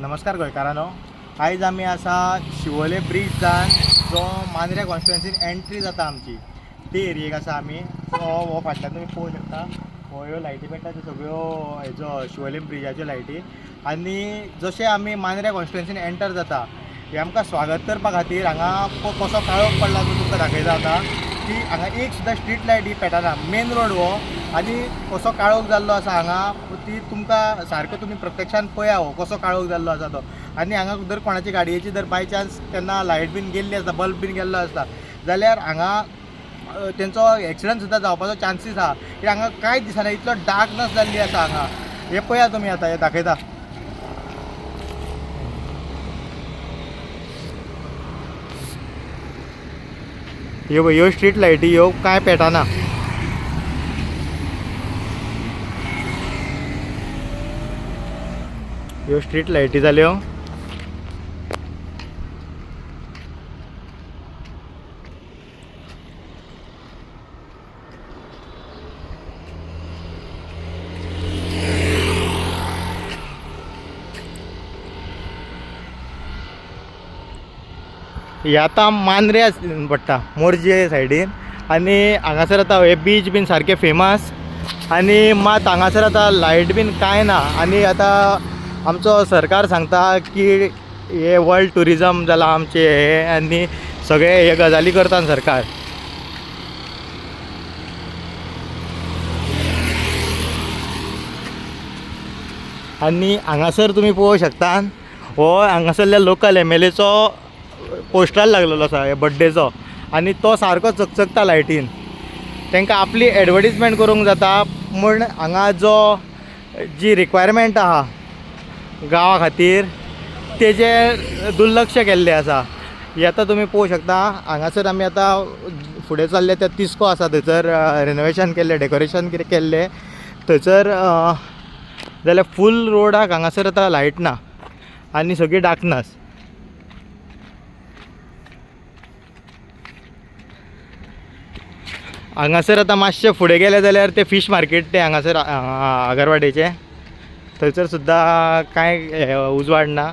नमस्कार गोंयकारांनो, आयज आमी आसा शिवोले ब्रिज जावन जो मांद्रे कॉन्स्टिट्युएन्सीन एंट्री जाता आमची ती एरियेक आसा आमी. हो फाटल्यान तुमी पळोवंक शकता, ह्यो लायटी पेट्टा त्यो सगळ्यो हेजो शिवोले ब्रिजाच्यो लायटी. आनी जशे आमी मांद्रे कॉन्स्टिट्युएन्सीन एंटर जाता हे आमकां स्वागत करपा खातीर हांगा कसो काळोख पडला तो तुमकां दाखयता आतां की हांगा एक सुद्दां स्ट्रीट लायट ही पेटना. मेन रोड हो आनी कसो काळोख जाल्लो आसा हांगा ती तुमकां सारको तुमी प्रत्यक्षान पळया हो कसो काळोख जाल्लो आसा तो. आनी हांगा जर कोणाची गाडयेची जर बाय चान्स केन्ना लायट बीन गेल्ली आसता, बल्ब बीन गेल्लो आसता जाल्यार हांगा तेंचो एक्सिडंट सुद्दां जावपाचो चान्सीस आहा. की हांगा कांयच दिसना, इतलो डार्कनस जाल्ली आसा हांगा. हे पळया तुमी आतां, हे दाखयता. ह्यो स्ट्रीट लायटी ह्यो कांय पेटना. ह्यो स्ट्रीट लायटी जाल्यो. हे आतां मांद्रे पडटा मोरजे सायडीन. आनी हांगासर आतां हे बीच बीन सारके फेमस. आनी मात हांगासर आतां लायट बीन कांय ना. आनी आतां आमचो सरकार सांगता की हे वर्ल्ड टुरिजम जाला आमचे हे, आनी सगळे हे गजाली करता सरकार. आनी हांगासर तुमी पळोवंक शकता हो हांगासरल्या लोकल MLAचो पोस्टर लागलेलो आसा हे बड्डेचो. आनी तो सारको चकचकता लायटीन. तांकां आपली एडवर्टिजमेंट करूंक जाता म्हूण हांगा जी रिक्वायरमेंट आहा गांवा खातीर तेजे दुर्लक्ष केल्लें आसा. हे आतां तुमी पळोवंक शकता. हांगासर आमी आतां फुडें चल्ले ते तिस्को आसा, थंयसर रिनोवेशन केल्लें, डेकोरेशन कितें केल्लें थंयसर. जाल्यार फूल रोडाक हांगासर आतां लायट ना आनी सगळी डार्कनस. हांगासर आतां मातशे फुडें गेले जाल्यार ते फीश मार्केट ते हांगासर आगरवाडेचे, थंयसर सुद्दां कांय उजवाड ना.